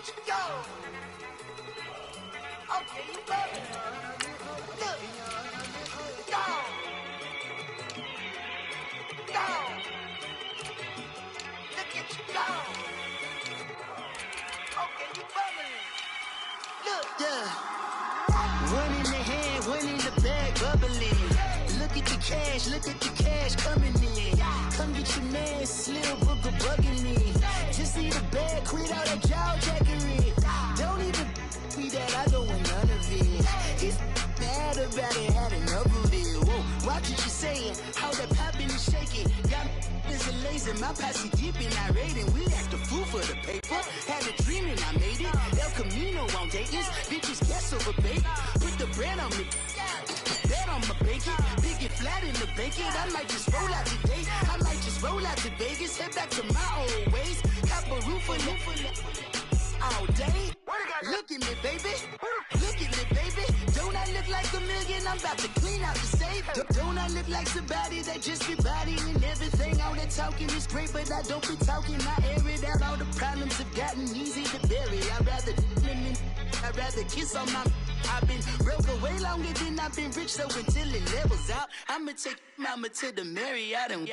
Okay, you bugging. Look. Go. Go. Look at you go. Okay, you bugging. Look. Yeah. One in the hand, one in the bag, bubbling. Look at the cash coming in. Come get your man, Slim Booker bugging me. Just see the bag, quit all that jaw jackery. Don't even me that I don't want none of it. It's bad about it, had enough of it. Whoa, watch what you saying, how that poppin' and shaking. Got is a laser, my posse deep and I raiding. We act a fool for the paper. Had a dream and I made it. El Camino on Dayton's, bitches guess over bait. Put the bread on me. Bet on my bacon, big and flat in the bacon. I might just roll out today. I might just roll out to Vegas, head back to my old ways. Cop a roof for all day. Look at me, baby. Look at me, baby. Don't I look like a million? I'm about to clean out the safe. Don't I look like somebody that just be bodying everything? All that talking is great, but I don't be talking. I air it out. All the problems have gotten easy to bury. I'd rather kiss on my. I've been broke way longer than I've been rich, so until it levels out, I'ma take mama to the Marriott and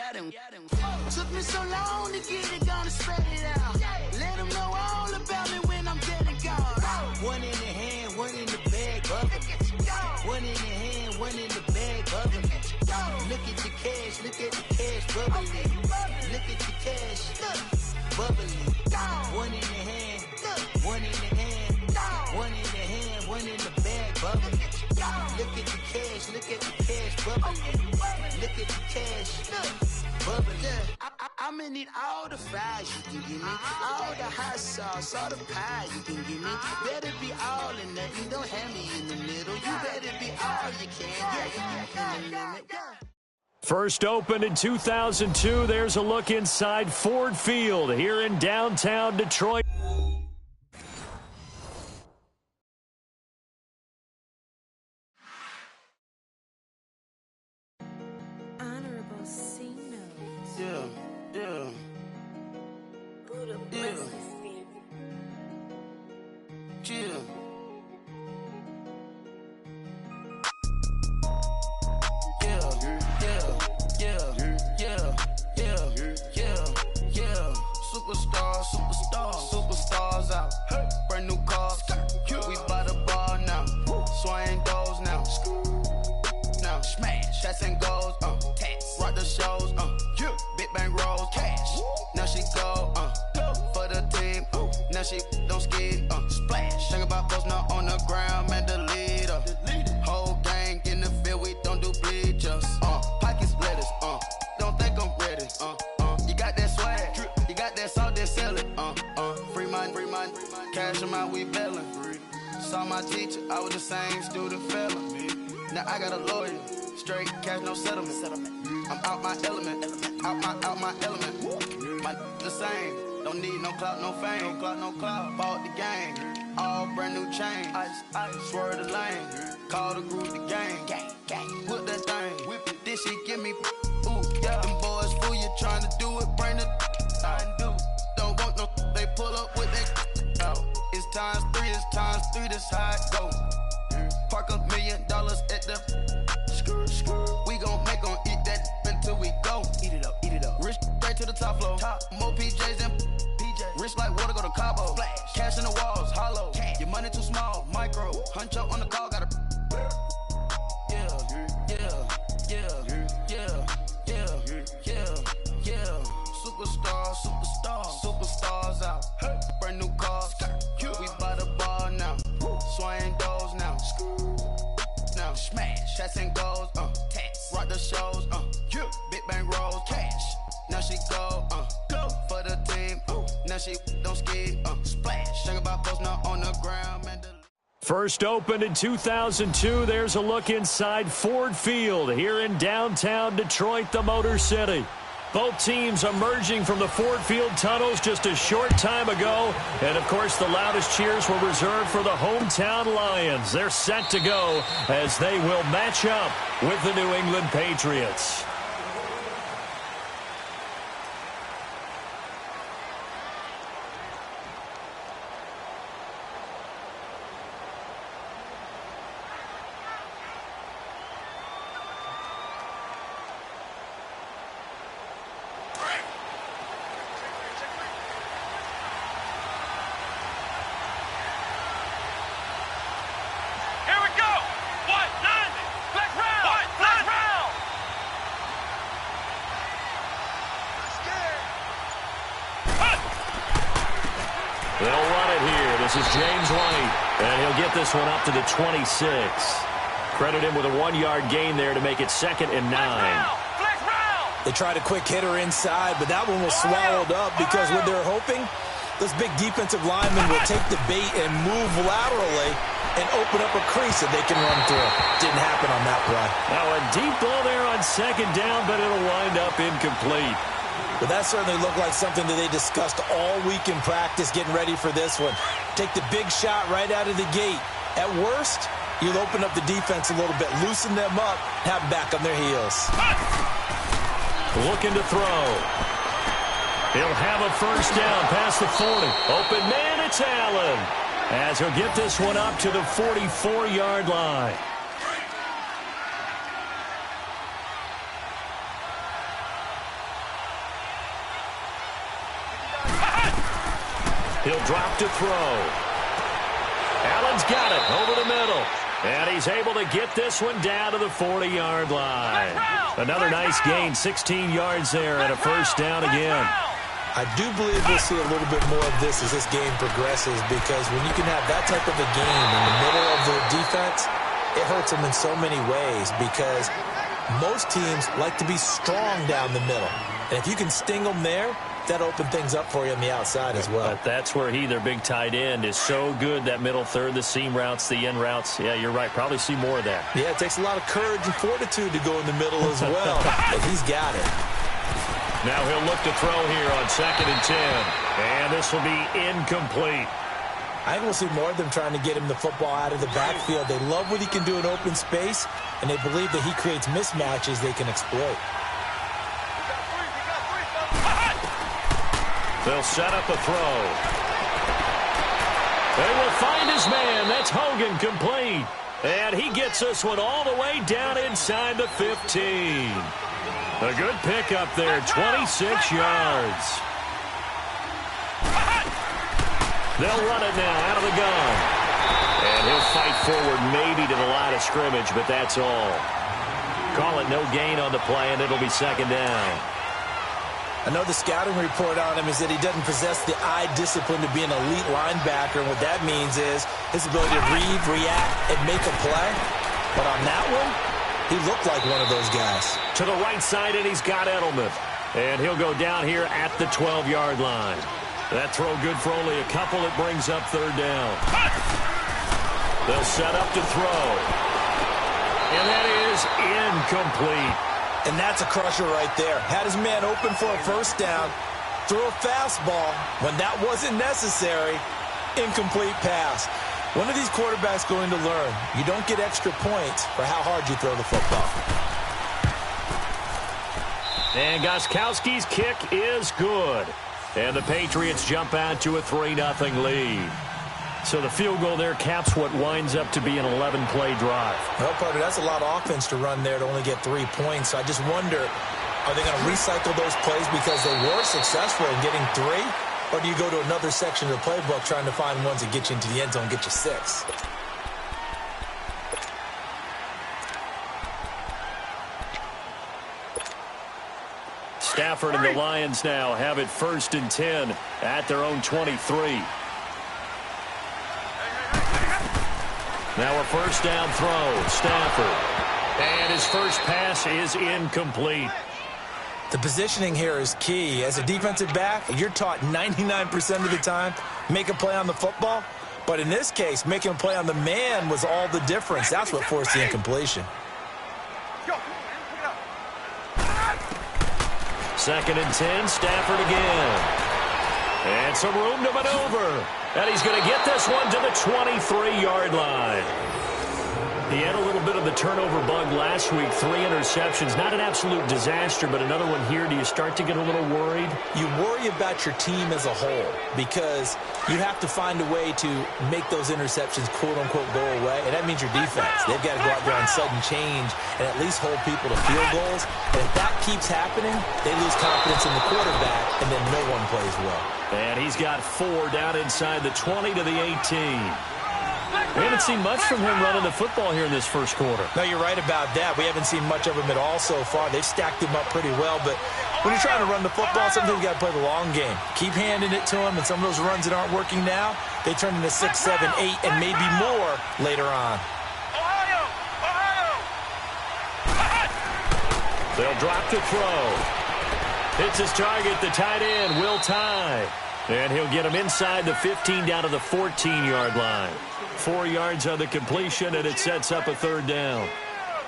took me so long to get it, gonna spread it out. Let them know all about me when I'm dead and gone. One in the hand, one in the bag, bubbling. One in the hand, one in the bag, bubbling. Look at the cash, bubbling. Look at the cash, bubbling. One in the hand, one in the hand. One in the hand, one in the bag, bubbling. Look at the cash, bubbling. Look at the cash, bubbling. I'ma need all the fries you can give me, all the hot sauce, all the pie you can give me. Better be all in nothing, don't have me in the middle. You better be all you can, yeah. First opened in 2002, there's a look inside Ford Field here in downtown Detroit. Superstars out. Brand new cars. We by the bar now. Swaying doors now. Now smash. Shots and goals. Rock the shows. Big bang rolls. Cash. Now she go. For the team. Now she don't ski. Splash. Think about post now on the ground. Man, the leader. Whole gang in the field. We don't do bleachers. Pockets lettuce. Don't think I'm ready. You got that swag. You got that salt, that sell it. Free mind. Cash them out, we bailin'. Saw my teacher, I was the same student fella. Now I got a lawyer, straight cash, no settlement. I'm out my element, out my element. My the same, don't need no clout, no fame. No clout, bought the game, all brand new chain. Ice, swerve the lane, call the group the gang. Whip that thing, whip it, this shit give me. Ooh, yeah, them boys fool you trying to do it, bring the don't want no, they pull up with that out. It's times three, this how it go. Park $1 million at the we gon' make 'em eat that until we go. Eat it up. Rich straight to the top floor. More PJs than PJs. Rich like water, go to Cabo. Splash. Cash in the walls, hollow. Cash. Your money too small, micro. Huncho on the call, gotta. Superstars out. Brand new cars. We by the bar now. Swaying doors now. Now smash. Shots and goals. Rock the shows. Big bang rolls. Cash. Now she go. For the team. Now she don't ski. Splash. Think about post now on the ground. Man, First opened in 2002, there's a look inside Ford Field here in downtown Detroit, the Motor City. Both teams emerging from the Ford Field tunnels just a short time ago. And, of course, the loudest cheers were reserved for the hometown Lions. They're set to go as they will match up with the New England Patriots. They'll run it here. This is James White, and he'll get this one up to the 26. Credit him with a 1-yard gain there to make it 2nd and 9. They tried a quick hitter inside, but that one was swallowed up because what they're hoping, those big defensive linemen will take the bait and move laterally and open up a crease that they can run through. Didn't happen on that play. Now a deep ball there on 2nd down, but it'll wind up incomplete. But that certainly looked like something that they discussed all week in practice getting ready for this one. Take the big shot right out of the gate. At worst, you'll open up the defense a little bit, loosen them up, have them back on their heels. Looking to throw. He'll have a first down past the 40. Open man, it's Allen. As he'll get this one up to the 44-yard line. He'll drop to throw. Allen's got it over the middle. And he's able to get this one down to the 40-yard line. Another nice gain, 16 yards there and a first down again. I do believe we'll see a little bit more of this as this game progresses, because when you can have that type of a game in the middle of the defense, it hurts them in so many ways, because most teams like to be strong down the middle. And if you can sting them there, that opens things up for you on the outside as well. But that's where their big tight end, is so good, that middle third, the seam routes, the in routes. Yeah, you're right. Probably see more of that. Yeah, it takes a lot of courage and fortitude to go in the middle as well. But he's got it. Now he'll look to throw here on 2nd and 10. And this will be incomplete. I think we'll see more of them trying to get him the football out of the backfield. They love what he can do in open space, and they believe that he creates mismatches they can exploit. They'll set up a throw. They will find his man. That's Hogan, complete. And he gets this one all the way down inside the 15. A good pickup there, 26 yards. They'll run it now out of the gun. And he'll fight forward maybe to the line of scrimmage, but that's all. Call it no gain on the play, and it'll be 2nd down. I know the scouting report on him is that he doesn't possess the eye discipline to be an elite linebacker. And what that means is his ability to read, react, and make a play. But on that one, he looked like one of those guys. To the right side, and he's got Edelman. And he'll go down here at the 12-yard line. That throw good for only a couple. It brings up 3rd down. They'll set up to throw. And that is incomplete. And that's a crusher right there. Had his man open for a first down, threw a fastball when that wasn't necessary, incomplete pass. One of these quarterbacks going to learn, you don't get extra points for how hard you throw the football. And Gostkowski's kick is good. And the Patriots jump out to a 3-0 lead. So the field goal there caps what winds up to be an 11-play drive. Well, partner, that's a lot of offense to run there to only get 3 points. So I just wonder, are they going to recycle those plays because they were successful in getting 3? Or do you go to another section of the playbook trying to find ones that get you into the end zone and get you 6? Stafford and the Lions now have it 1st and 10 at their own 23. Now a first down throw, Stafford. And his first pass is incomplete. The positioning here is key. As a defensive back, you're taught 99% of the time, make a play on the football. But in this case, making a play on the man was all the difference. That's what forced the incompletion. 2nd and 10, Stafford again. And some room to maneuver. And he's going to get this one to the 23-yard line. He had a little bit of the turnover bug last week, 3 interceptions. Not an absolute disaster, but another one here. Do you start to get a little worried? You worry about your team as a whole because you have to find a way to make those interceptions, quote-unquote, go away, and that means your defense. They've got to go out there on sudden change and at least hold people to field goals. And if that keeps happening, they lose confidence in the quarterback, and then no one plays well. And he's got 4 down inside the 20 to the 18. We haven't seen much from him running the football here in this first quarter. No, you're right about that. We haven't seen much of him at all so far. They've stacked him up pretty well, but when you're trying to run the football, sometimes you got to play the long game. Keep handing it to him, and some of those runs that aren't working now, they turn into 6, 7, 8, and maybe more later on. They'll drop to throw. Hits his target, the tight end, Will Tye. And he'll get him inside the 15 down to the 14-yard line. 4 yards on the completion, and it sets up a third down.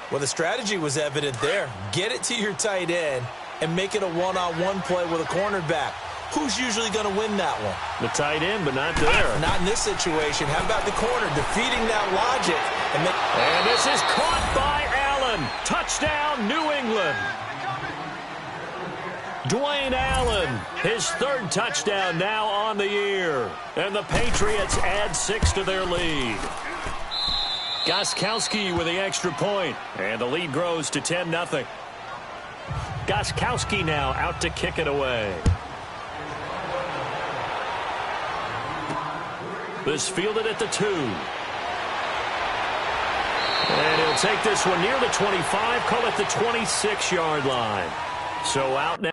Well, the strategy was evident there. Get it to your tight end and make it a one-on-one play with a cornerback. Who's usually going to win that one? The tight end, but not there. Not in this situation. How about the corner defeating that logic? And this is caught by Allen. Touchdown, New England. Dwayne Allen, his third touchdown now on the year. And the Patriots add 6 to their lead. Gostkowski with the extra point. And the lead grows to 10-0. Gostkowski now out to kick it away. This fielded at the 2. And he'll take this one near the 25, call it the 26-yard line. So out now.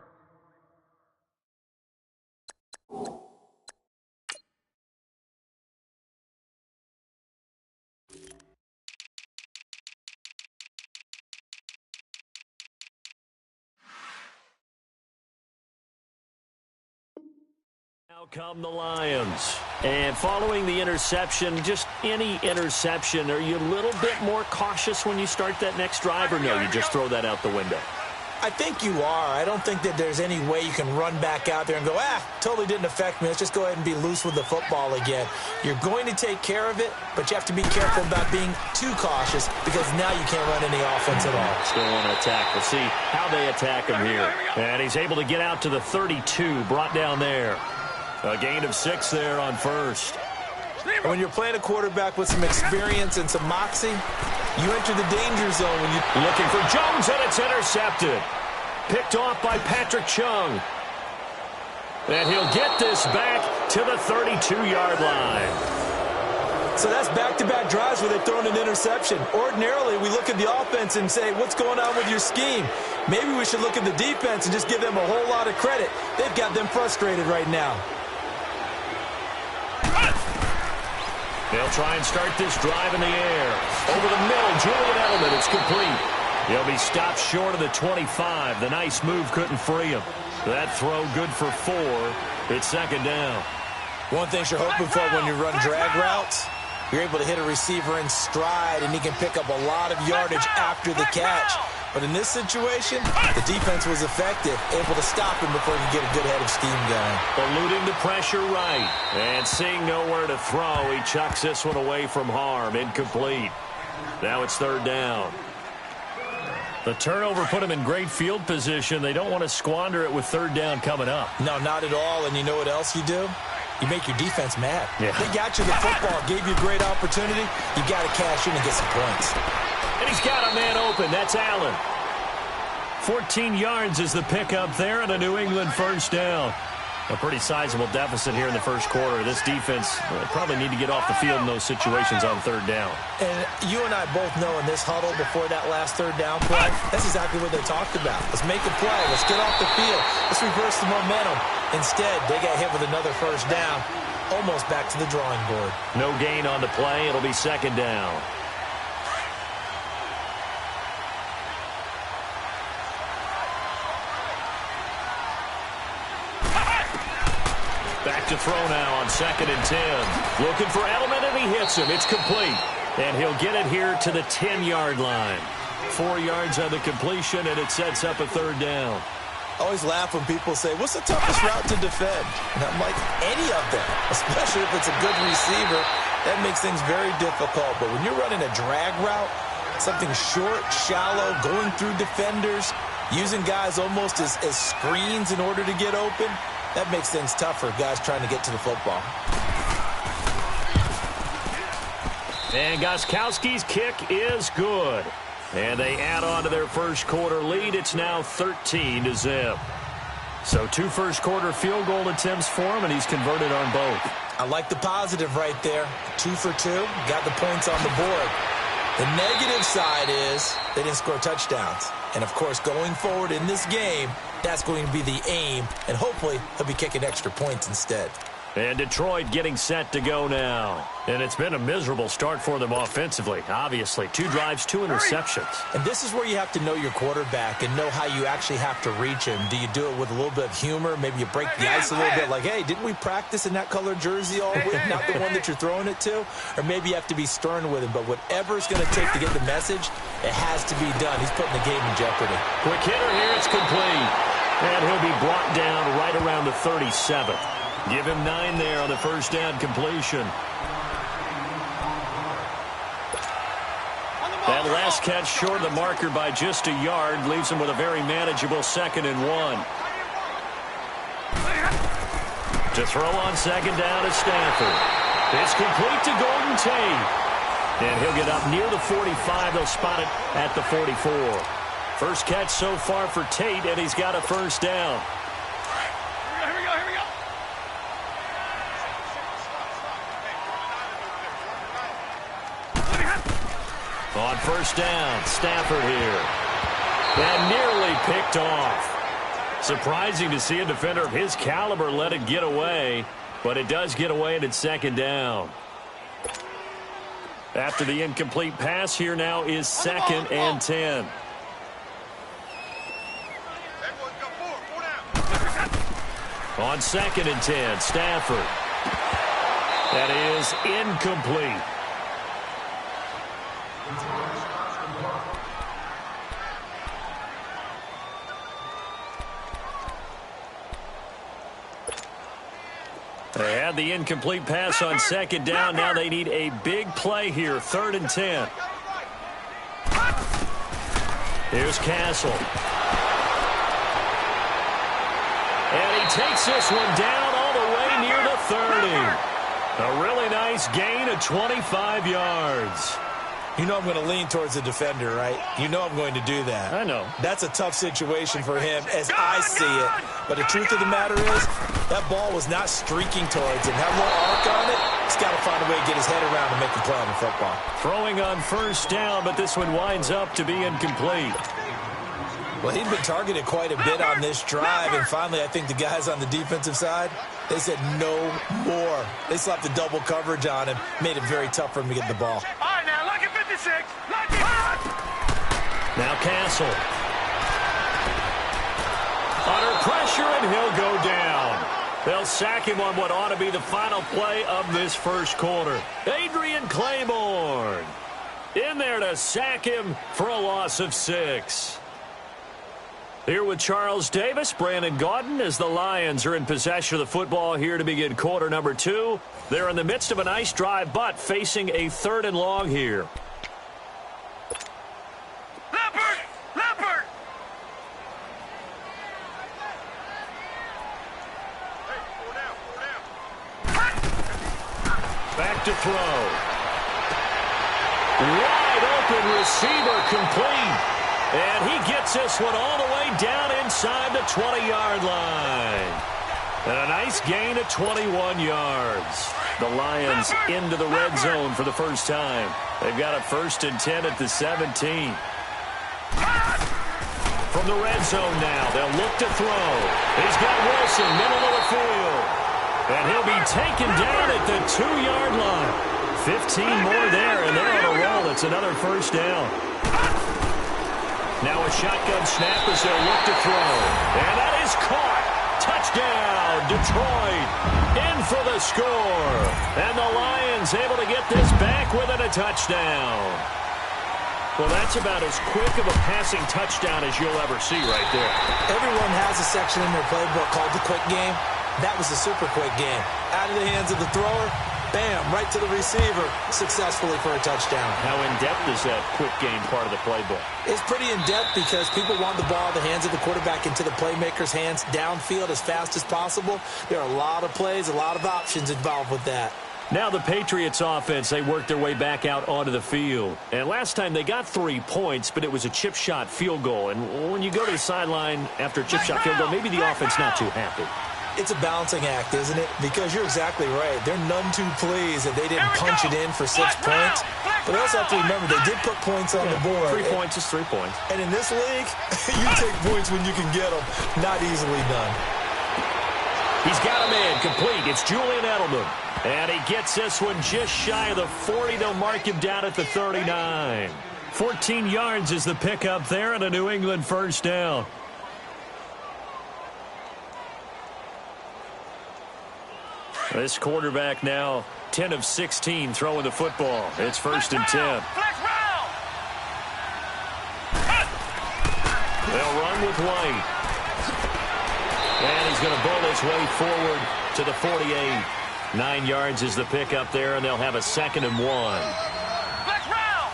Now come the Lions. And following the interception, just any interception, are you a little bit more cautious when you start that next drive, or no, you just throw that out the window? I think you are. I don't think that there's any way you can run back out there and go, totally didn't affect me. Let's just go ahead and be loose with the football again. You're going to take care of it, but you have to be careful about being too cautious because now you can't run any offense at all. Still want to attack. We'll see how they attack him here. And he's able to get out to the 32, brought down there. A gain of 6 there on first. And when you're playing a quarterback with some experience and some moxie, you enter the danger zone when you... Looking for Jones, and it's intercepted. Picked off by Patrick Chung. And he'll get this back to the 32-yard line. So that's back-to-back drives where they've thrown an interception. Ordinarily, we look at the offense and say, what's going on with your scheme? Maybe we should look at the defense and just give them a whole lot of credit. They've got them frustrated right now. They'll try and start this drive in the air. Over the middle, Julian Edelman, it's complete. He'll be stopped short of the 25. The nice move couldn't free him. That throw good for 4. It's second down. One thing you're hoping for when you run drag routes, you're able to hit a receiver in stride, and he can pick up a lot of yardage after the catch. But in this situation, the defense was effective, able to stop him before he could get a good head of steam going. Eluding the pressure right. And seeing nowhere to throw, he chucks this one away from harm. Incomplete. Now it's third down. The turnover put him in great field position. They don't want to squander it with third down coming up. No, not at all. And you know what else you do? You make your defense mad. Yeah. They got you the football, gave you a great opportunity. You got to cash in and get some points. And he's got a man open. That's Allen. 14 yards is the pickup there, and a New England first down. A pretty sizable deficit here in the first quarter. This defense probably need to get off the field in those situations on third down. And you and I both know in this huddle before that last third down play, that's exactly what they talked about. Let's make a play. Let's get off the field. Let's reverse the momentum. Instead, they got hit with another first down, almost back to the drawing board. No gain on the play. It'll be second down. Back to throw now on 2nd and 10. Looking for Edelman, and he hits him. It's complete. And he'll get it here to the 10-yard line. 4 yards on the completion, and it sets up a third down. I always laugh when people say, what's the toughest route to defend? And I'm like, any of them, especially if it's a good receiver. That makes things very difficult. But when you're running a drag route, something short, shallow, going through defenders, using guys almost as screens in order to get open, that makes things tougher, guys trying to get to the football. And Gostkowski's kick is good. And they add on to their first quarter lead. It's now 13-0. So 2 first quarter field goal attempts for him, and he's converted on both. I like the positive right there. 2 for 2, got the points on the board. The negative side is they didn't score touchdowns. And, of course, going forward in this game, that's going to be the aim, and hopefully he'll be kicking extra points instead. And Detroit getting set to go now. And it's been a miserable start for them offensively. Obviously, 2 drives, 2 interceptions. And this is where you have to know your quarterback and know how you actually have to reach him. Do you do it with a little bit of humor? Maybe you break the ice a little bit like, hey, didn't we practice in that colored jersey all week, not the one that you're throwing it to? Or maybe you have to be stern with him. But whatever it's going to take to get the message, it has to be done. He's putting the game in jeopardy. Quick hitter here, it's complete. And he'll be brought down right around the 37th. Give him 9 there on the first down completion. That last catch short of the marker by just a yard leaves him with a very manageable 2nd and 1. To throw on 2nd down is Stafford. It's complete to Golden Tate. And he'll get up near the 45. They'll spot it at the 44. First catch so far for Tate, and he's got a first down. On first down, Stafford here. And nearly picked off. Surprising to see a defender of his caliber let it get away, but it does get away and it's 2nd down. After the incomplete pass, here now is 2nd and 10. On 2nd and 10, Stafford. That is incomplete. They had the incomplete pass on 2nd down. Now they need a big play here. 3rd and 10. Here's Castle. And he takes this one down all the way near the 30. A really nice gain of 25 yards. You know I'm going to lean towards the defender, right? You know I'm going to do that. I know. That's a tough situation for him as I see it. But the truth of the matter is, that ball was not streaking towards him. Have a little arc on it. He's got to find a way to get his head around and make the play on the football. Throwing on first down, but this one winds up to be incomplete. Well, he'd been targeted quite a bit on this drive, and finally I think the guys on the defensive side, they said no more. They slapped the double coverage on him, made it very tough for him to get the ball. Now Castle. Under pressure, and he'll go down. They'll sack him on what ought to be the final play of this first quarter. Adrian Claiborne in there to sack him for a loss of 6. Here with Charles Davis, Brandon Gaudin, as the Lions are in possession of the football here to begin quarter number 2. They're in the midst of a nice drive, but facing a 3rd and long here. Back to throw. Wide open receiver complete. And he gets this one all the way down inside the 20-yard line. And a nice gain of 21 yards. The Lions into the red zone for the first time. They've got a 1st and 10 at the 17. From the red zone now, they'll look to throw. He's got Wilson, middle of the field. And he'll be taken down at the 2-yard line. 15 more there, and they're on a roll. It's another first down. Now a shotgun snap as they'll look to throw. And that is caught. Touchdown, Detroit. In for the score. And the Lions able to get this back within a touchdown. Well, that's about as quick of a passing touchdown as you'll ever see right there. Everyone has a section in their playbook called the quick game. That was a super quick game. Out of the hands of the thrower, bam, right to the receiver, successfully for a touchdown. How in-depth is that quick game part of the playbook? It's pretty in-depth because people want the ball in the hands of the quarterback into the playmaker's hands downfield as fast as possible. There are a lot of plays, a lot of options involved with that. Now the Patriots offense, they worked their way back out onto the field. And last time they got 3 points, but it was a chip shot field goal. And when you go to the sideline after a chip shot field goal, maybe the offense not too happy. It's a balancing act, isn't it? Because you're exactly right. They're none too pleased that they didn't punch it in for 6 points. But they also have to remember they did put points on the board. 3 points is 3 points. And in this league, you take points when you can get them. Not easily done. He's got a man complete. It's Julian Edelman. And he gets this one just shy of the 40. They'll mark him down at the 39. 14 yards is the pickup there and a New England first down. This quarterback now 10 of 16 throwing the football. It's 1st and 10. They'll run with White. And he's going to bowl his way forward to the 48. 9 yards is the pickup there, and they'll have a 2nd and 1.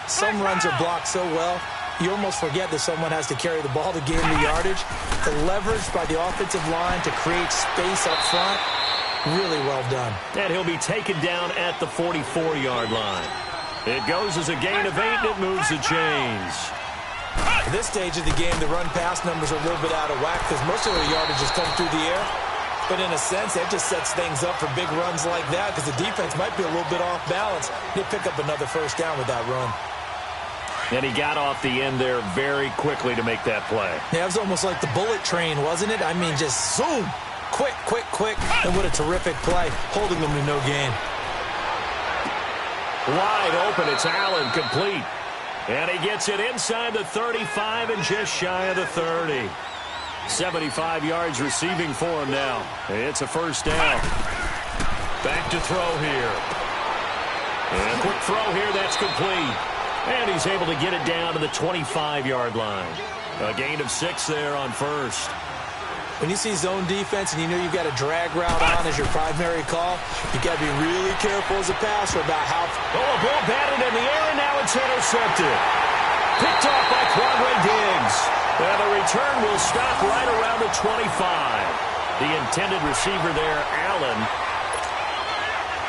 Some runs are blocked so well, you almost forget that someone has to carry the ball to gain the yardage. The leverage by the offensive line to create space up front, really well done. And he'll be taken down at the 44-yard line. It goes as a gain of 8, and it moves the chains. At this stage of the game, the run-pass numbers are a little bit out of whack because most of their yardage has come through the air. But in a sense, that just sets things up for big runs like that because the defense might be a little bit off balance. They pick up another first down with that run. And he got off the end there very quickly to make that play. Yeah, it was almost like the bullet train, wasn't it? I mean, just zoom. Quick, quick, quick. And what a terrific play, holding them to no gain. Wide open, it's Allen, complete. And he gets it inside the 35 and just shy of the 30. 75 yards receiving for him now. It's a first down. Back to throw here. And a quick throw here, that's complete. And he's able to get it down to the 25-yard line. A gain of 6 there on first. When you see zone defense and you know you've got a drag route on as your primary call, you got to be really careful as a passer about how... Oh, a ball batted in the air, and now it's intercepted. Picked off by Quandre Diggs. And the return will stop right around the 25. The intended receiver there, Allen.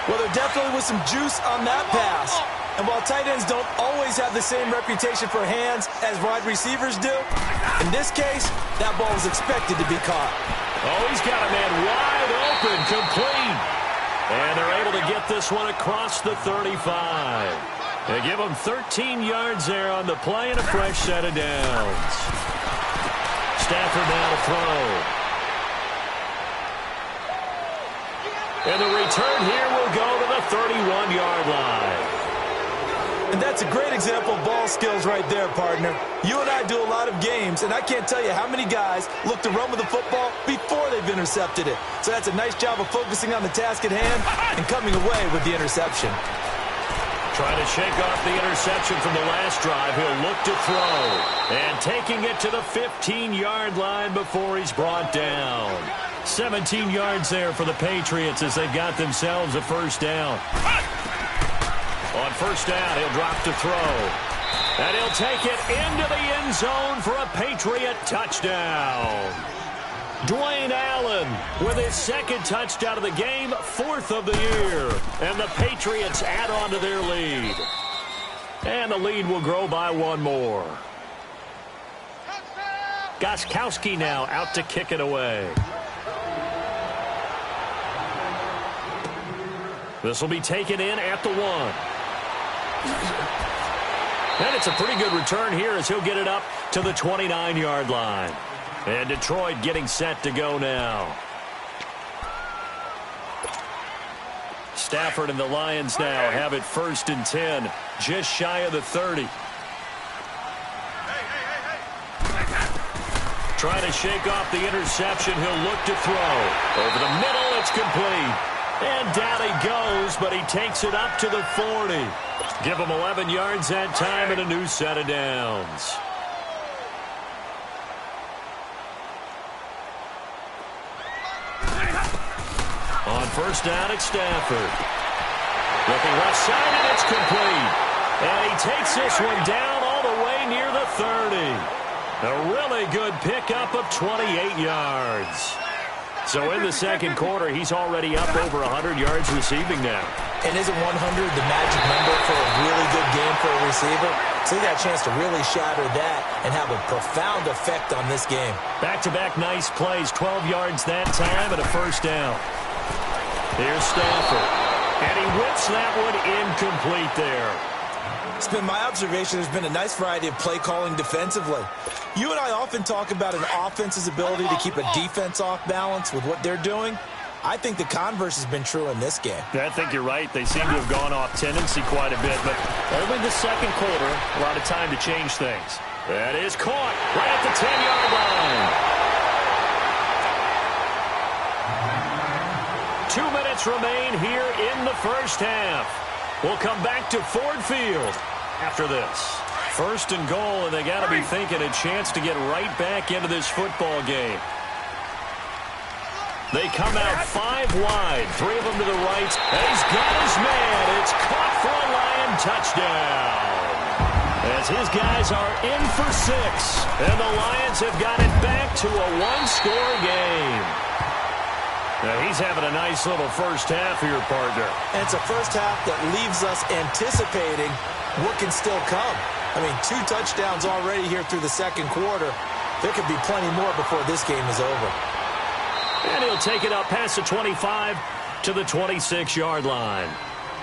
Well, there definitely was some juice on that pass. And while tight ends don't always have the same reputation for hands as wide receivers do, in this case, that ball was expected to be caught. Oh, he's got a man wide open, complete. And they're able to get this one across the 35. They give him 13 yards there on the play and a fresh set of downs. Stafford now to throw. And the return here will go to the 31-yard line. And that's a great example of ball skills right there, partner. You and I do a lot of games, and I can't tell you how many guys look to run with the football before they've intercepted it. So that's a nice job of focusing on the task at hand and coming away with the interception. Trying to shake off the interception from the last drive. He'll look to throw. And taking it to the 15-yard line before he's brought down. 17 yards there for the Patriots as they've got themselves a first down. On first down, he'll drop to throw. And he'll take it into the end zone for a Patriot touchdown. Dwayne Allen with his 2nd touchdown of the game, 4th of the year. And the Patriots add on to their lead. And the lead will grow by 1 more. Gostkowski now out to kick it away. This will be taken in at the 1. And it's a pretty good return here as he'll get it up to the 29-yard line. And Detroit getting set to go now. Stafford and the Lions now have it 1st and 10, just shy of the 30. Trying to shake off the interception. He'll look to throw. Over the middle, it's complete. And down he goes, but he takes it up to the 40. Give him 11 yards that time and a new set of downs. On first down, it's Stafford. Looking left side, and it's complete. And he takes this one down all the way near the 30. A really good pickup of 28 yards. So in the second quarter, he's already up over 100 yards receiving now. And isn't 100 the magic number for a really good game for a receiver? So he got a chance to really shatter that and have a profound effect on this game. Back-to-back nice plays, 12 yards that time and a first down. Here's Stafford. And he whips that one incomplete there. It's been my observation there's been a nice variety of play calling defensively. You and I often talk about an offense's ability to keep a defense off balance with what they're doing. I think the converse has been true in this game. I think you're right. They seem to have gone off tendency quite a bit, but only the second quarter, a lot of time to change things. That is caught right at the 10-yard line. 2 minutes remain here in the first half. We'll come back to Ford Field after this. First and goal, and they got to be thinking a chance to get right back into this football game. They come out 5 wide, 3 of them to the right. And he's got his man. It's caught for a Lion touchdown. As his guys are in for 6. And the Lions have got it back to a 1-score game. Now he's having a nice little first half here, partner. And it's a first half that leaves us anticipating what can still come. I mean, 2 touchdowns already here through the second quarter. There could be plenty more before this game is over. And he'll take it up past the 25 to the 26-yard line.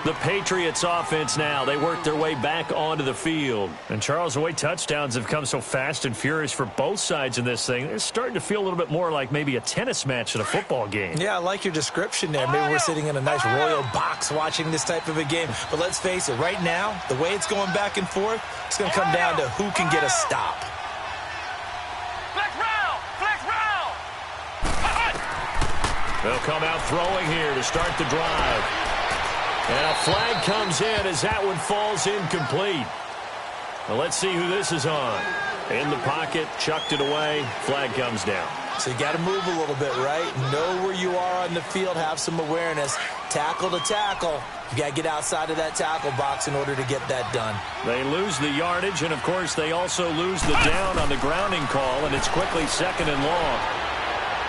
The Patriots offense now, they work their way back onto the field. And Charles, the way touchdowns have come so fast and furious for both sides in this thing, it's starting to feel a little bit more like maybe a tennis match in a football game. Yeah, I like your description there. Maybe we're sitting in a nice royal box watching this type of a game. But let's face it, right now, the way it's going back and forth, it's going to come down to who can get a stop. They'll come out throwing here to start the drive. And a flag comes in as that one falls incomplete. Well, let's see who this is on. In the pocket, chucked it away, flag comes down. So you got to move a little bit, right? Know where you are on the field, have some awareness. Tackle to tackle. You got to get outside of that tackle box in order to get that done. They lose the yardage, and of course they also lose the down on the grounding call, and it's quickly 2nd and long.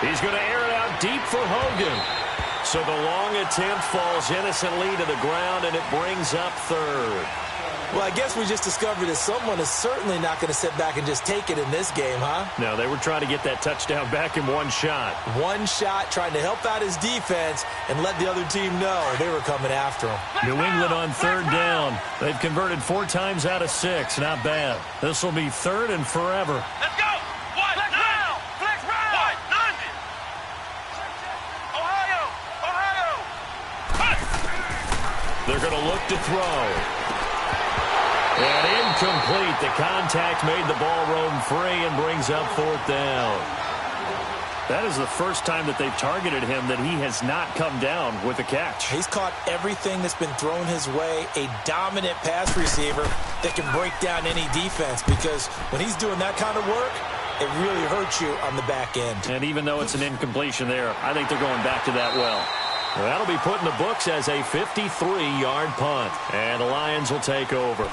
He's going to air it out deep for Hogan. So the long attempt falls innocently to the ground, and it brings up 3rd. Well, I guess we just discovered that someone is certainly not going to sit back and just take it in this game, huh? No, they were trying to get that touchdown back in one shot. One shot, trying to help out his defense and let the other team know they were coming after him. New England on 3rd down. They've converted 4 times out of 6. Not bad. This will be 3rd and forever. Let's go! They're going to look to throw. And incomplete. The contact made the ball roam free and brings up 4th down. That is the first time that they've targeted him that he has not come down with a catch. He's caught everything that's been thrown his way. A dominant pass receiver that can break down any defense, because when he's doing that kind of work, it really hurts you on the back end. And even though it's an incompletion there, I think they're going back to that well. That'll be put in the books as a 53-yard punt. And the Lions will take over.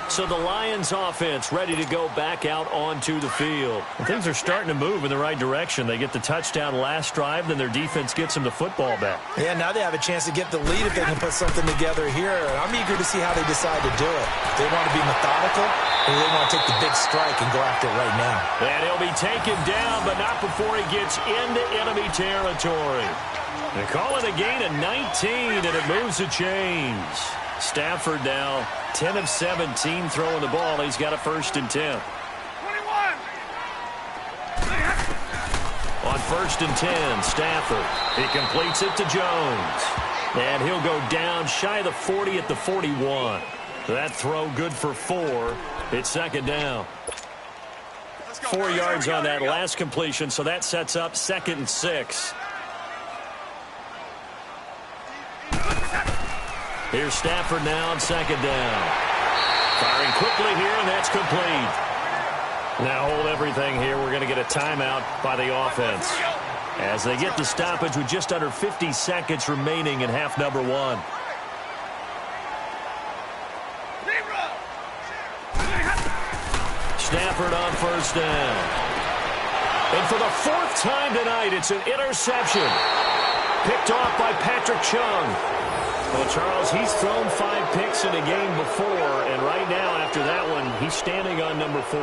So the Lions offense ready to go back out onto the field. And things are starting to move in the right direction. They get the touchdown last drive, then their defense gets them the football back. Yeah, now they have a chance to get the lead if they can put something together here. I'm eager to see how they decide to do it. They want to be methodical, or they want to take the big strike and go after it right now. And he'll be taken down, but not before he gets into enemy territory. They call it a gain of 19, and it moves the chains. Stafford now 10 of 17 throwing the ball. He's got a 1st and 10. 21. On 1st and 10, Stafford. He completes it to Jones. And he'll go down shy of the 40 at the 41. That throw good for 4. It's 2nd down. 4 yards on that last completion, so that sets up 2nd and 6. Here's Stafford now on 2nd down. Firing quickly here, and that's complete. Now hold everything here. We're going to get a timeout by the offense as they get the stoppage with just under 50 seconds remaining in half number 1. Stafford on 1st down. And for the 4th time tonight, it's an interception. Picked off by Patrick Chung. Well, Charles, he's thrown 5 picks in a game before, and right now, after that one, he's standing on number 4.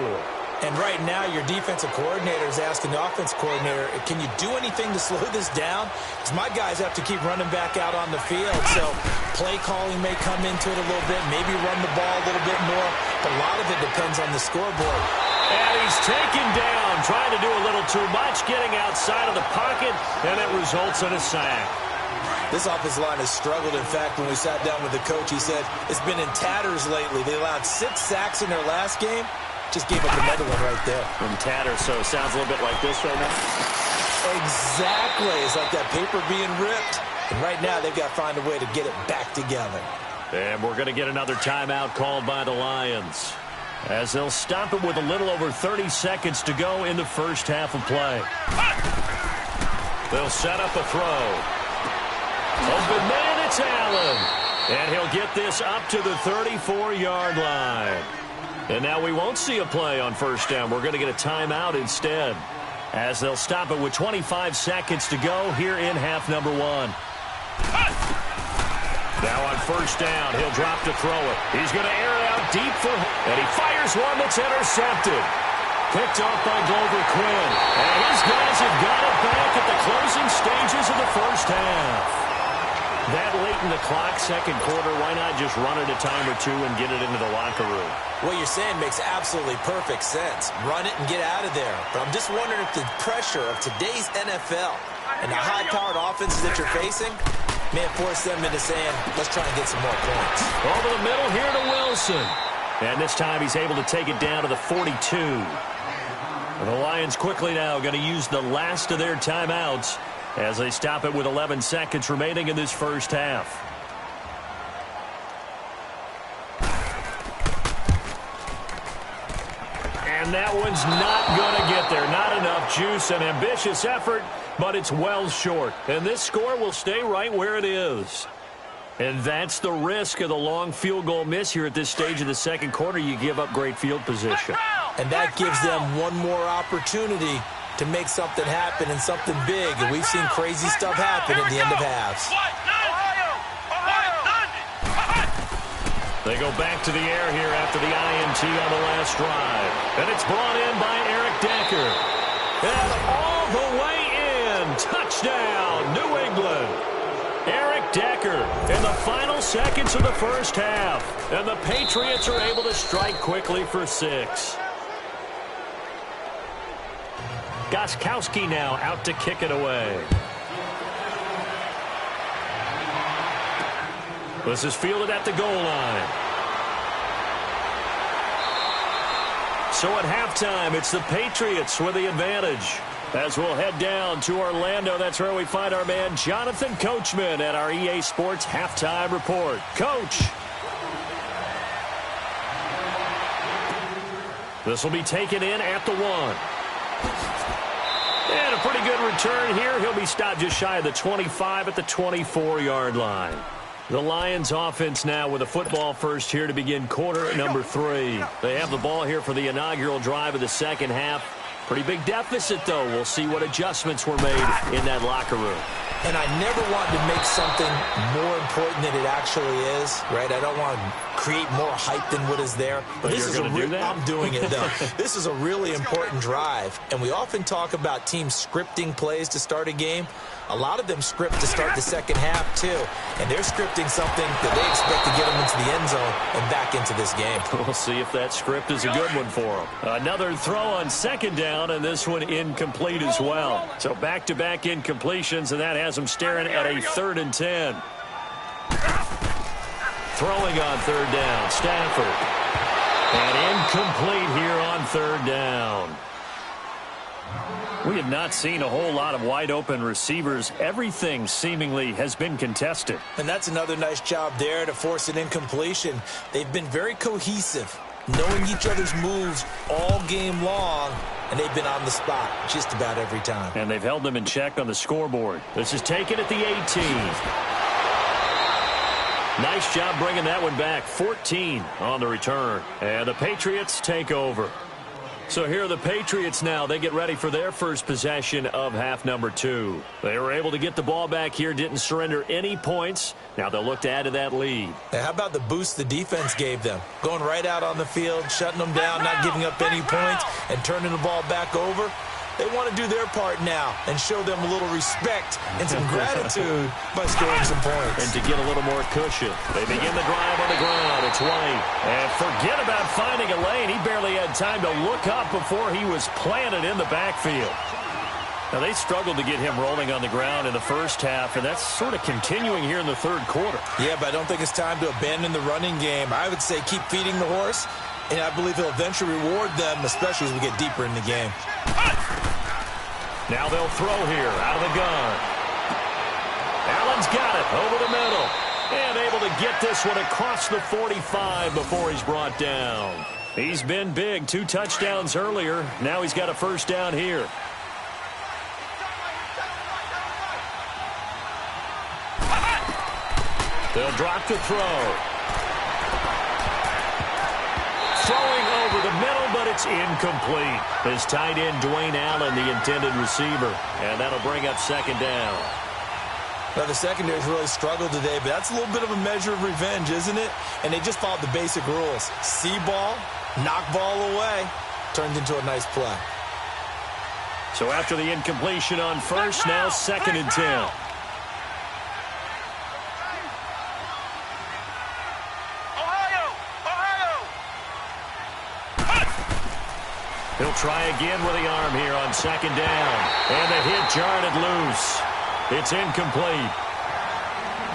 And right now, your defensive coordinator is asking the offense coordinator, can you do anything to slow this down? Because my guys have to keep running back out on the field. So play calling may come into it a little bit, maybe run the ball a little bit more. But a lot of it depends on the scoreboard. And he's taken down, trying to do a little too much, getting outside of the pocket, and it results in a sack. This offensive line has struggled. In fact, when we sat down with the coach, he said it's been in tatters lately. They allowed 6 sacks in their last game. Just gave up another one right there. From tatters, so it sounds a little bit like this right now. Exactly. It's like that paper being ripped. And right now, they've got to find a way to get it back together. And we're going to get another timeout called by the Lions, as they'll stop it with a little over 30 seconds to go in the first half of play. They'll set up a throw. Open man, it's Allen. And he'll get this up to the 34-yard line. And now we won't see a play on first down. We're going to get a timeout instead, as they'll stop it with 25 seconds to go here in half number 1. Now on first down, he'll drop to throw it. He's going to air it out deep and he fires one that's intercepted. Picked off by Glover Quinn. And his guys have got it back at the closing stages of the first half. That late in the clock, second quarter, why not just run it a time or two and get it into the locker room? What you're saying makes absolutely perfect sense. Run it and get out of there. But I'm just wondering if the pressure of today's NFL and the high-powered offenses that you're facing may force them into saying, let's try and get some more points. Over the middle here to Wilson. And this time he's able to take it down to the 42. The Lions quickly now going to use the last of their timeouts as they stop it with 11 seconds remaining in this first half. And that one's not going to get there. Not enough juice. An ambitious effort, but it's well short. And this score will stay right where it is. And that's the risk of the long field goal miss here at this stage of the second quarter. You give up great field position. And that gives them one more opportunity to make something happen and something big. And we've seen crazy stuff happen at the end of halves. They go back to the air here after the INT on the last drive. And it's brought in by Eric Decker. And all the way in. Touchdown, New England. Eric Decker in the final seconds of the first half. And the Patriots are able to strike quickly for 6. Gostkowski now out to kick it away. This is fielded at the goal line. So at halftime, it's the Patriots with the advantage. As we'll head down to Orlando, that's where we find our man Jonathan Coachman at our EA Sports Halftime Report. Coach. This will be taken in at the 1. And a pretty good return here. He'll be stopped just shy of the 25 at the 24-yard line. The Lions offense now with a football first here to begin quarter number 3. They have the ball here for the inaugural drive of the second half. Pretty big deficit, though. We'll see what adjustments were made in that locker room. And I never want to make something more important than it actually is, right? I don't want to create more hype than what is there. But this is I'm doing it, though. This is a really important drive. And we often talk about teams scripting plays to start a game. A lot of them script to start the second half, too. And they're scripting something that they expect to get them into the end zone and back into this game. We'll see if that script is a good one for them. Another throw on second down, and this one incomplete as well. So back-to-back incompletions, and that has them staring at a 3rd and 10. Throwing on third down, Stafford. And incomplete here on 3rd down. We have not seen a whole lot of wide-open receivers. Everything seemingly has been contested. And that's another nice job there to force an incompletion. They've been very cohesive, knowing each other's moves all game long, and they've been on the spot just about every time. And they've held them in check on the scoreboard. This is taken at the 18. Nice job bringing that one back. 14 on the return. And the Patriots take over. So here are the Patriots now. They get ready for their first possession of half number 2. They were able to get the ball back here, didn't surrender any points. Now they'll look to add to that lead. Hey, how about the boost the defense gave them? Going right out on the field, shutting them down, not giving up any points, and turning the ball back over. They want to do their part now and show them a little respect and some gratitude by scoring some points. And to get a little more cushion, they begin the drive on the ground. It's White. And forget about finding a lane. He barely had time to look up before he was planted in the backfield. Now, they struggled to get him rolling on the ground in the first half, and that's sort of continuing here in the third quarter. Yeah, but I don't think it's time to abandon the running game. I would say keep feeding the horse, and I believe he'll eventually reward them, especially as we get deeper in the game. Now they'll throw here out of the gun. Allen's got it over the middle. And able to get this one across the 45 before he's brought down. He's been big. 2 touchdowns earlier. Now he's got a first down here. They'll drop to throw. Throwing over the middle, but it's incomplete. His tight end, Dwayne Allen, the intended receiver. And that'll bring up second down. Well, the secondary's really struggled today, but that's a little bit of a measure of revenge, isn't it? And they just followed the basic rules. See ball, knock ball away. Turned into a nice play. So after the incompletion on first, now second and 10. He'll try again with the arm here on second down. And the hit jarred it loose. It's incomplete.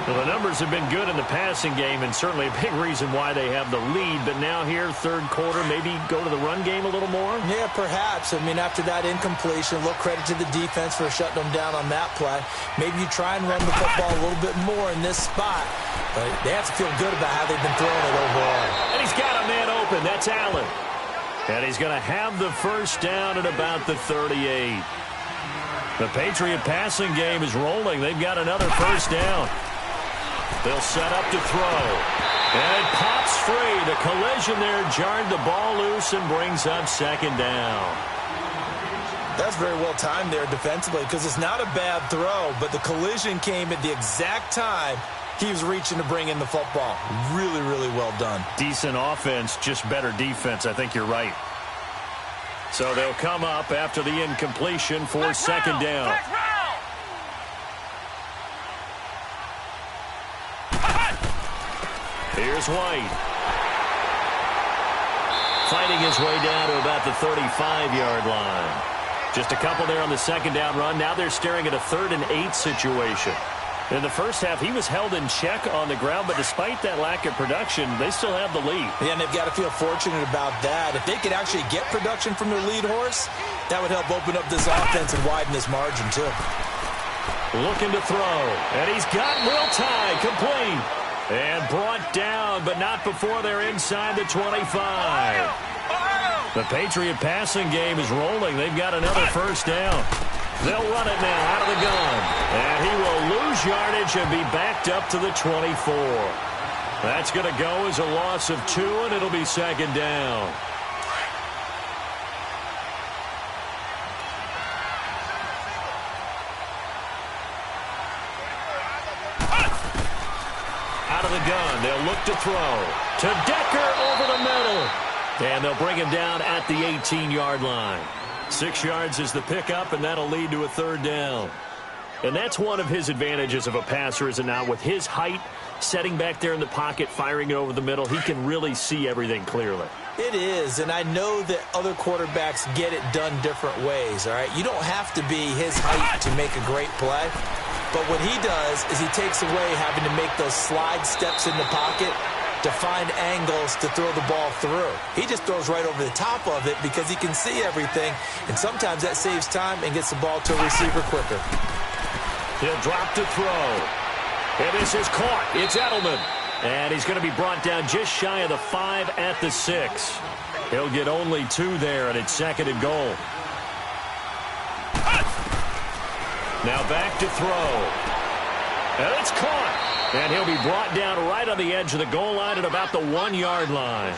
Well, the numbers have been good in the passing game, and certainly a big reason why they have the lead. But now here, third quarter, maybe go to the run game a little more? Yeah, perhaps. I mean, after that incompletion, a little credit to the defense for shutting them down on that play. Maybe you try and run the football a little bit more in this spot. But they have to feel good about how they've been throwing it overall. And he's got a man open. That's Allen. And he's going to have the first down at about the 38. The Patriot passing game is rolling. They've got another first down. They'll set up to throw. And it pops free. The collision there jarred the ball loose and brings up second down. That's very well timed there defensively because it's not a bad throw, but the collision came at the exact time he was reaching to bring in the football. Really, really well done. Decent offense, just better defense. I think you're right. So they'll come up after the incompletion for second down. Here's White. Fighting his way down to about the 35-yard line. Just a couple there on the second down run. Now they're staring at a 3rd and 8 situation. In the first half, he was held in check on the ground, but despite that lack of production, they still have the lead. Yeah, and they've got to feel fortunate about that. If they could actually get production from their lead horse, that would help open up this offense and widen this margin, too. Looking to throw, and he's got Will Tye complete. And brought down, but not before they're inside the 25. The Patriot passing game is rolling. They've got another first down. They'll run it now out of the gun. And he will lose yardage and be backed up to the 24. That's going to go as a loss of 2, and it'll be second down. Out of the gun, they'll look to throw. To Decker over the middle. And they'll bring him down at the 18-yard line. 6 yards is the pickup, and that'll lead to a third down. And that's one of his advantages of a passer, is it not? With his height, setting back there in the pocket, firing it over the middle, he can really see everything clearly. It is, and I know that other quarterbacks get it done different ways, all right? You don't have to be his height to make a great play. But what he does is he takes away having to make those slide steps in the pocket to find angles to throw the ball through. He just throws right over the top of it because he can see everything, and sometimes that saves time and gets the ball to a receiver quicker. He'll drop to throw. And this is caught. It's Edelman. And he's going to be brought down just shy of the 5 at the 6. He'll get only 2 there, and it's second and goal. Now back to throw. And it's caught. And he'll be brought down right on the edge of the goal line at about the 1-yard line.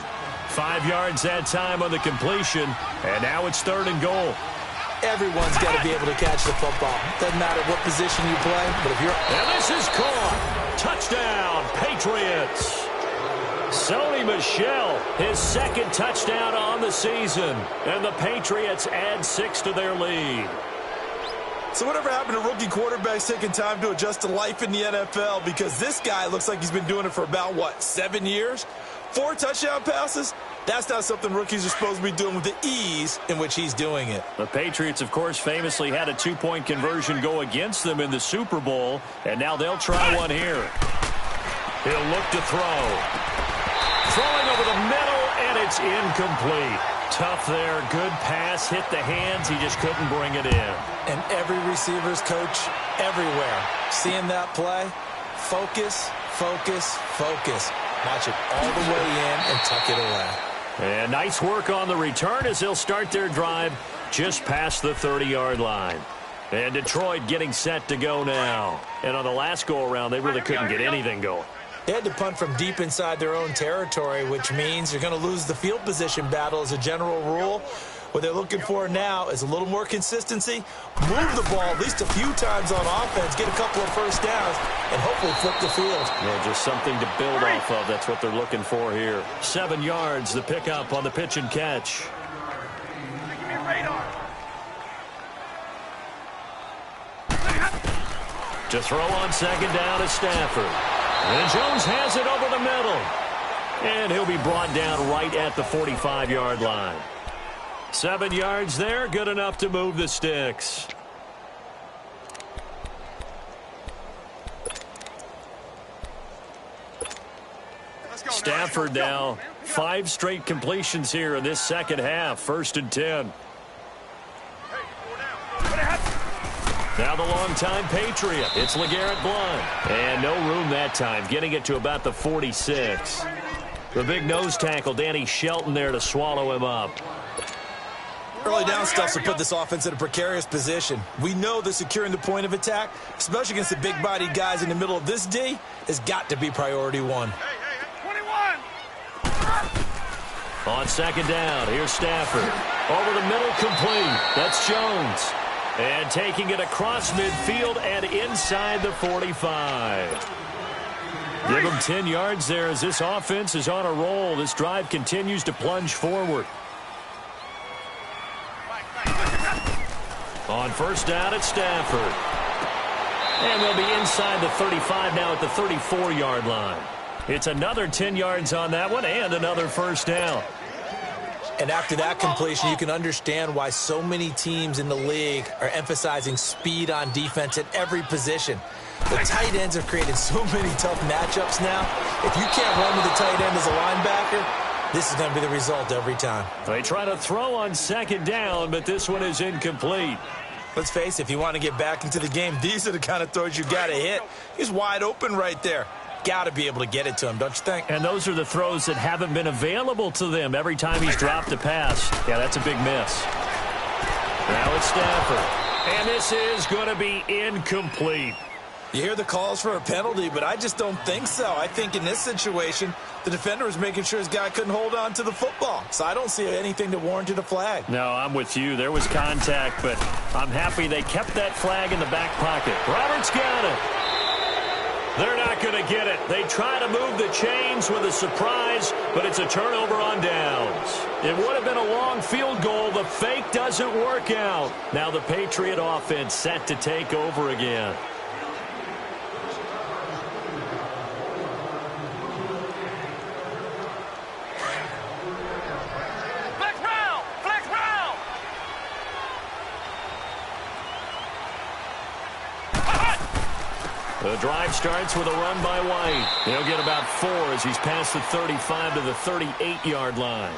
5 yards that time on the completion, and now it's 3rd and goal. Everyone's got to be able to catch the football. Doesn't matter what position you play, but if you're... And this is caught. Touchdown, Patriots. Sony Michel, his 2nd touchdown on the season. And the Patriots add 6 to their lead. So whatever happened to rookie quarterbacks taking time to adjust to life in the NFL? Because this guy looks like he's been doing it for about, 7 years? 4 touchdown passes? That's not something rookies are supposed to be doing with the ease in which he's doing it. The Patriots, of course, famously had a 2-point conversion go against them in the Super Bowl, and now they'll try one here. He'll look to throw. Throwing over the middle, and it's incomplete. Tough there. Good pass. Hit the hands. He just couldn't bring it in. And every receiver's coach everywhere. Seeing that play, focus, focus, focus. Watch it all the way in and tuck it away. And nice work on the return as they'll start their drive just past the 30-yard line. And Detroit getting set to go now. And on the last go-around, they really couldn't get anything going. They had to punt from deep inside their own territory, which means you're going to lose the field position battle as a general rule. What they're looking for now is a little more consistency, move the ball at least a few times on offense, get a couple of first downs, and hopefully flip the field. Yeah, just something to build off of. That's what they're looking for here. 7 yards, the pickup on the pitch and catch. To throw on 2nd down is Stafford. And Jones has it over the middle. And he'll be brought down right at the 45-yard line. 7 yards there, good enough to move the sticks. Stafford now 5 straight completions here in this second half. 1st and 10. Now the longtime Patriot. It's LeGarrette Blount. And no room that time, getting it to about the 46. The big nose tackle, Danny Shelton, there to swallow him up. Early down stuff to put this offense in a precarious position. We know that securing the point of attack, especially against the big-bodied guys in the middle of this D, has got to be priority 1. 21. On 2nd down, here's Stafford. Over the middle, complete. That's Jones. And taking it across midfield and inside the 45. Give him 10 yards there as this offense is on a roll. This drive continues to plunge forward. On 1st down, it's Stafford. And they'll be inside the 35 now at the 34-yard line. It's another 10 yards on that one and another 1st down. And after that completion, you can understand why so many teams in the league are emphasizing speed on defense at every position. The tight ends have created so many tough matchups now. If you can't run with the tight end as a linebacker, this is going to be the result every time. They try to throw on 2nd down, but this one is incomplete. Let's face it, if you want to get back into the game, these are the kind of throws you got to hit. He's wide open right there. Got to be able to get it to him, don't you think? And those are the throws that haven't been available to them every time he's dropped a pass. Yeah, that's a big miss. Now it's Stafford. And this is going to be incomplete. You hear the calls for a penalty, but I just don't think so. I think in this situation, the defender was making sure his guy couldn't hold on to the football. So I don't see anything that warranted a flag. No, I'm with you. There was contact, but I'm happy they kept that flag in the back pocket. Roberts got it. They're not going to get it. They try to move the chains with a surprise, but it's a turnover on downs. It would have been a long field goal. The fake doesn't work out. Now the Patriot offense set to take over again. The drive starts with a run by White. He'll get about 4 as he's past the 35 to the 38-yard line.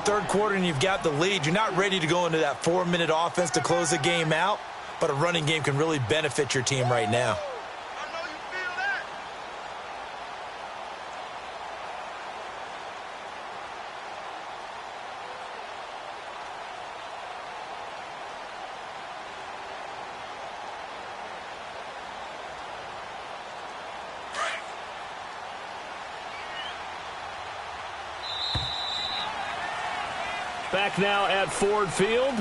Third quarter and you've got the lead. You're not ready to go into that 4-minute offense to close the game out, but a running game can really benefit your team right now. Back now at Ford Field.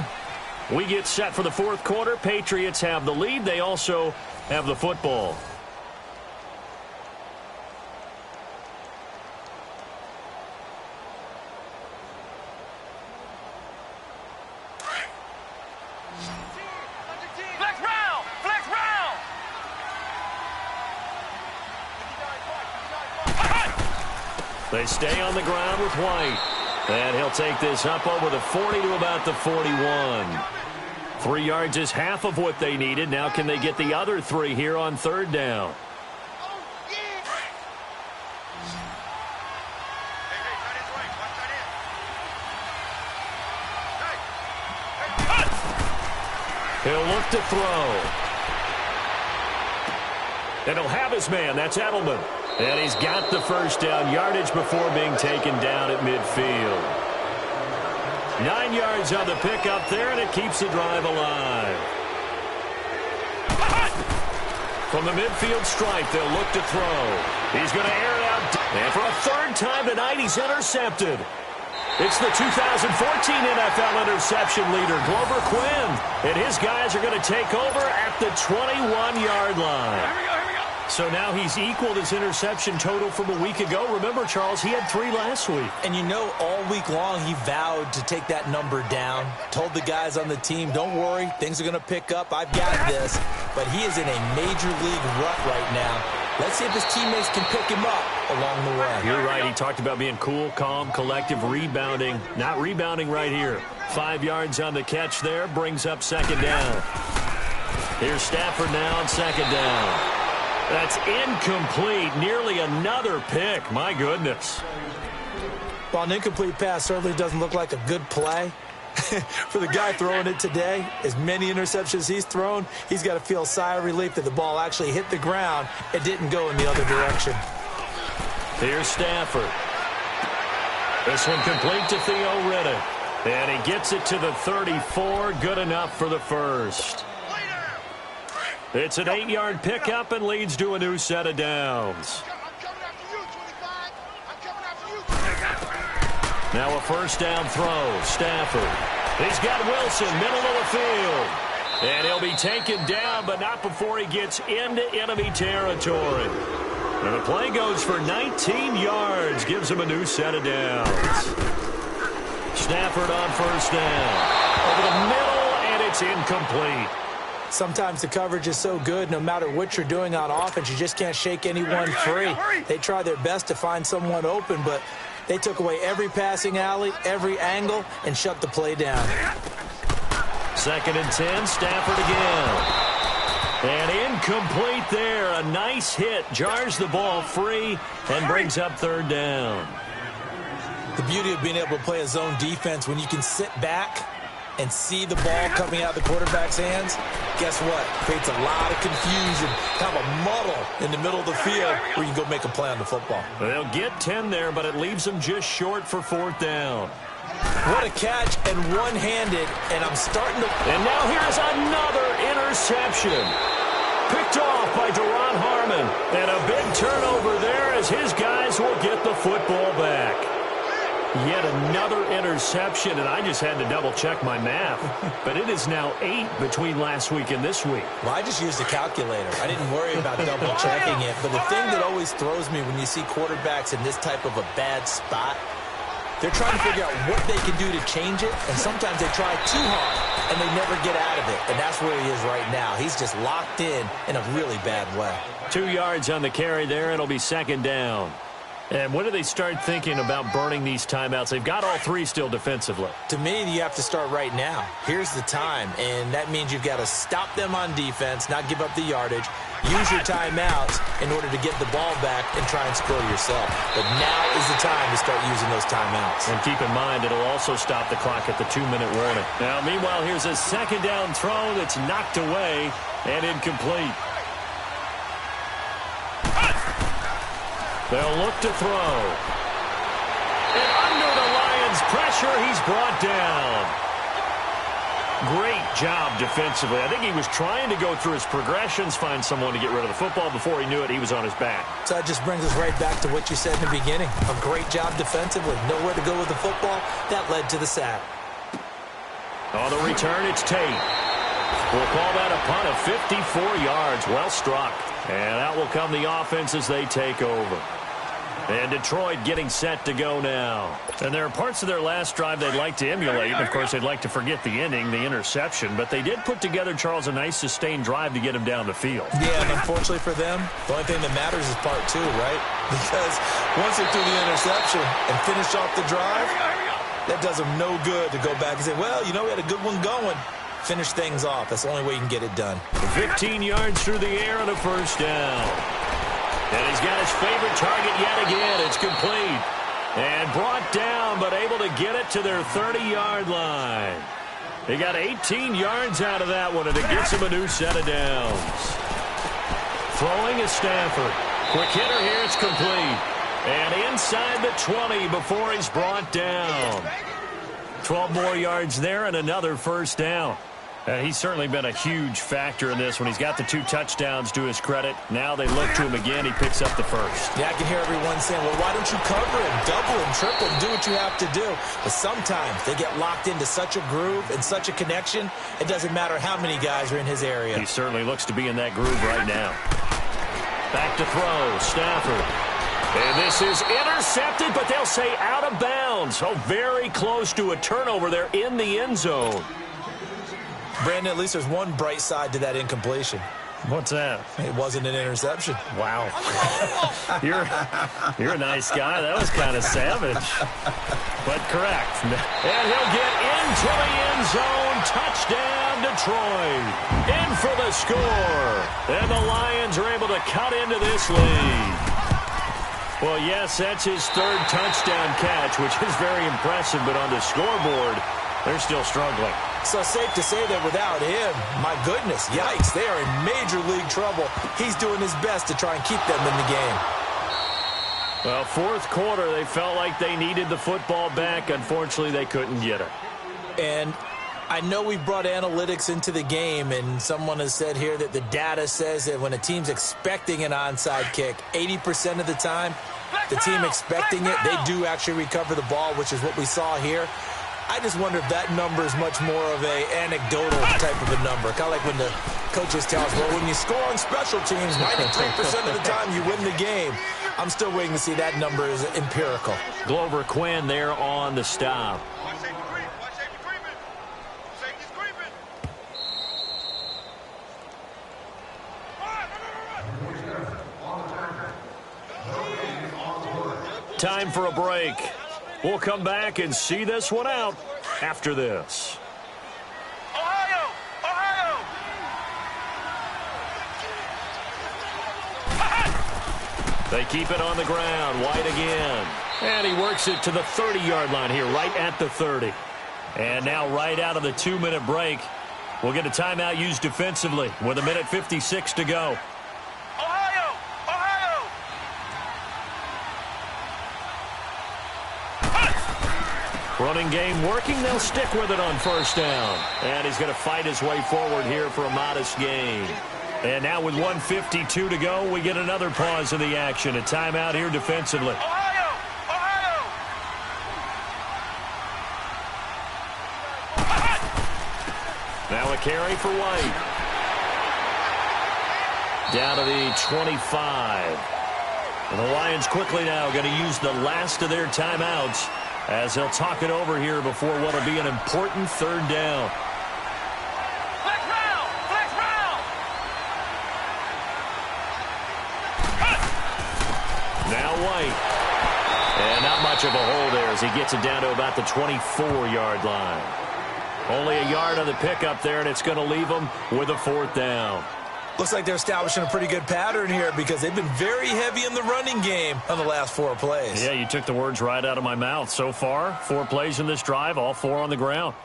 We get set for the fourth quarter. Patriots have the lead. They also have the football. They stay on the ground with White. And he'll take this up over the 40 to about the 41. 3 yards is half of what they needed. Now can they get the other 3 here on third down? He'll look to throw. And he'll have his man. That's Edelman. And he's got the first down yardage before being taken down at midfield. 9 yards on the pickup there, and it keeps the drive alive. From the midfield stripe, they'll look to throw. He's going to air it out. And for a third time tonight, he's intercepted. It's the 2014 NFL interception leader, Glover Quinn. And his guys are going to take over at the 21-yard line. So now he's equaled his interception total from a week ago. Remember, Charles, he had 3 last week. And you know, all week long he vowed to take that number down. Told the guys on the team, don't worry, things are going to pick up. I've got this. But he is in a major league rut right now. Let's see if his teammates can pick him up along the way. You're right. He talked about being cool, calm, collective, rebounding. Not rebounding right here. 5 yards on the catch there. Brings up second down. Here's Stafford now on second down. That's incomplete. Nearly another pick. My goodness. Well, an incomplete pass certainly doesn't look like a good play. For the guy throwing it today, as many interceptions he's thrown, he's got to feel a sigh of relief that the ball actually hit the ground and didn't go in the other direction. Here's Stafford. This one complete to Theo Riddick. And he gets it to the 34. Good enough for the first. It's an 8-yard pickup and leads to a new set of downs. Now a first down throw. Stafford. He's got Wilson, middle of the field. And he'll be taken down, but not before he gets into enemy territory. And the play goes for 19 yards. Gives him a new set of downs. Stafford on first down. Over the middle, and it's incomplete. Sometimes the coverage is so good, no matter what you're doing on offense, you just can't shake anyone free. They try their best to find someone open, but they took away every passing alley, every angle, and shut the play down. 2nd and 10, Stafford again. And incomplete there. A nice hit. Jars the ball free and brings up third down. The beauty of being able to play a zone defense when you can sit back and see the ball coming out of the quarterback's hands, guess what? Creates a lot of confusion, kind of a muddle in the middle of the field where you can go make a play on the football. They'll get 10 there, but it leaves them just short for fourth down. What a catch, and one-handed, and I'm starting to... And now here's another interception. Picked off by Deron Harmon, and a big turnover there as his guys will get the football back. Yet another interception, and I just had to double-check my math. But it is now 8 between last week and this week. Well, I just used a calculator. I didn't worry about double-checking it. But the thing that always throws me when you see quarterbacks in this type of a bad spot, they're trying to figure out what they can do to change it, and sometimes they try too hard, and they never get out of it. And that's where he is right now. He's just locked in a really bad way. 2 yards on the carry there. It'll be second down. And when do they start thinking about burning these timeouts? They've got all 3 still defensively. To me, you have to start right now. Here's the time, and that means you've got to stop them on defense, not give up the yardage, use your timeouts in order to get the ball back and try and score yourself. But now is the time to start using those timeouts. And keep in mind, it'll also stop the clock at the 2-minute warning. Now, meanwhile, here's a second down throw that's knocked away and incomplete. They'll look to throw. And under the Lions' pressure, he's brought down. Great job defensively. I think he was trying to go through his progressions, find someone to get rid of the football. Before he knew it, he was on his back. So that just brings us right back to what you said in the beginning. A great job defensively. Nowhere to go with the football. That led to the sack. On the return, it's Tate. We'll call that a punt of 54 yards. Well struck. And out will come the offense as they take over. And Detroit getting set to go now. And there are parts of their last drive they'd like to emulate. Of course, they'd like to forget the ending, the interception. But they did put together, Charles, a nice sustained drive to get him down the field. Yeah, and unfortunately for them, the only thing that matters is part two, right? Because once they threw the interception and finished off the drive, that does them no good to go back and say, well, you know, we had a good one going. Finish things off. That's the only way you can get it done. 15 yards through the air and a first down. And he's got his favorite target yet again. It's complete. And brought down, but able to get it to their 30-yard line. They got 18 yards out of that one, and it gets him a new set of downs. Throwing is Stafford. Quick hitter here. It's complete. And inside the 20 before he's brought down. 12 more yards there and another first down. He's certainly been a huge factor in this when he's got the 2 touchdowns to his credit. Now they look to him again. He picks up the first. Yeah, I can hear everyone saying, well, why don't you cover him, double him, triple him, do what you have to do. But sometimes they get locked into such a groove and such a connection, it doesn't matter how many guys are in his area. He certainly looks to be in that groove right now. Back to throw, Stafford. And this is intercepted, but they'll say out of bounds. So very close to a turnover there in the end zone. Brandon, at least there's one bright side to that incompletion. What's that? It wasn't an interception. Wow. You're a nice guy. That was kind of savage. But correct. And he'll get into the end zone. Touchdown, Detroit. In for the score. And the Lions are able to cut into this lead. Well, yes, that's his 3rd touchdown catch, which is very impressive. But on the scoreboard, they're still struggling. So safe to say that without him, my goodness, yikes, they are in major league trouble. He's doing his best to try and keep them in the game. Well, 4th quarter, they felt like they needed the football back. Unfortunately, they couldn't get it. And I know we brought analytics into the game, and someone has said here that the data says that when a team's expecting an onside kick, 80% of the time, the team expecting it, they do actually recover the ball, which is what we saw here. I just wonder if that number is much more of an anecdotal type of a number. Kind of like when the coaches tell us, well, when you score on special teams, 93% of the time you win the game. I'm still waiting to see that number is empirical. Glover Quinn there on the stop. Time for a break. We'll come back and see this one out after this. Ohio! They keep it on the ground. White again. And he works it to the 30-yard line here, right at the 30. And now right out of the 2-minute break, we'll get a timeout used defensively with 1:56 to go. Running game working. They'll stick with it on first down. And he's going to fight his way forward here for a modest gain. And now with 1:52 to go, we get another pause in the action. A timeout here defensively. Now a carry for White. Down to the 25. And the Lions quickly now going to use the last of their timeouts as they'll talk it over here before what will be an important 3rd down. Flex round! Now White. And not much of a hole there as he gets it down to about the 24-yard line. Only a yard on the pickup there, and it's going to leave them with a 4th down. Looks like they're establishing a pretty good pattern here because they've been very heavy in the running game on the last 4 plays. Yeah, you took the words right out of my mouth. So far, 4 plays in this drive, all 4 on the ground.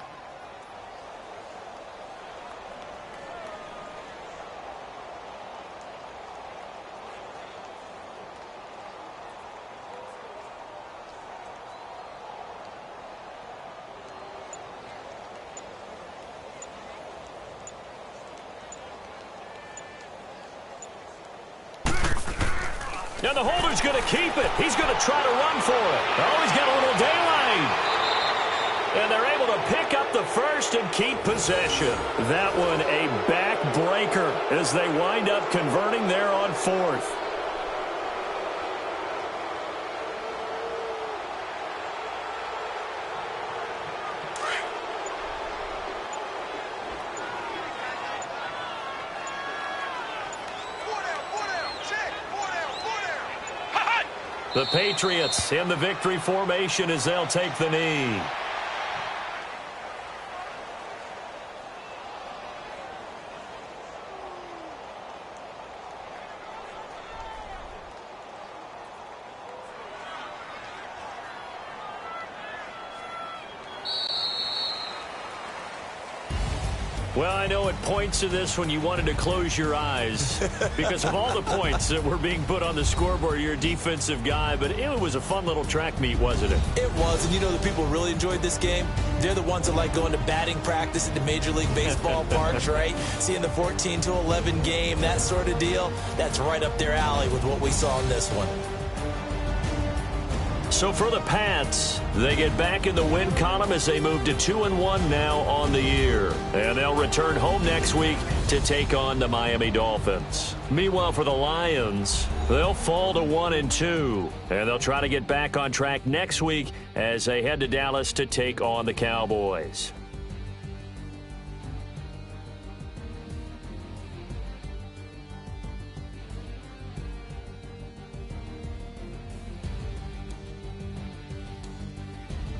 Now the holder's going to keep it. He's going to try to run for it. Oh, he's got a little daylight. And they're able to pick up up the first and keep possession. That one a back-breaker as they wind up converting there on fourth. The Patriots in the victory formation as they'll take the knee. Well, I know at points of this when you wanted to close your eyes because of all the points that were being put on the scoreboard. You're a defensive guy, but it was a fun little track meet, wasn't it? It was, and you know the people who really enjoyed this game? They're the ones that like going to batting practice at the Major League Baseball parks, right? Seeing the 14-11 game, that sort of deal. That's right up their alley with what we saw in this one. So for the Pats, they get back in the win column as they move to 2-1 now on the year. And they'll return home next week to take on the Miami Dolphins. Meanwhile, for the Lions, they'll fall to 1-2. And they'll try to get back on track next week as they head to Dallas to take on the Cowboys.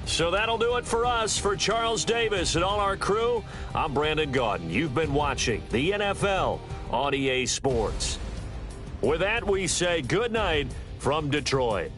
So that'll do it for us. For Charles Davis and all our crew, I'm Brandon Gaudin. You've been watching the NFL on EA Sports. With that, we say good night from Detroit.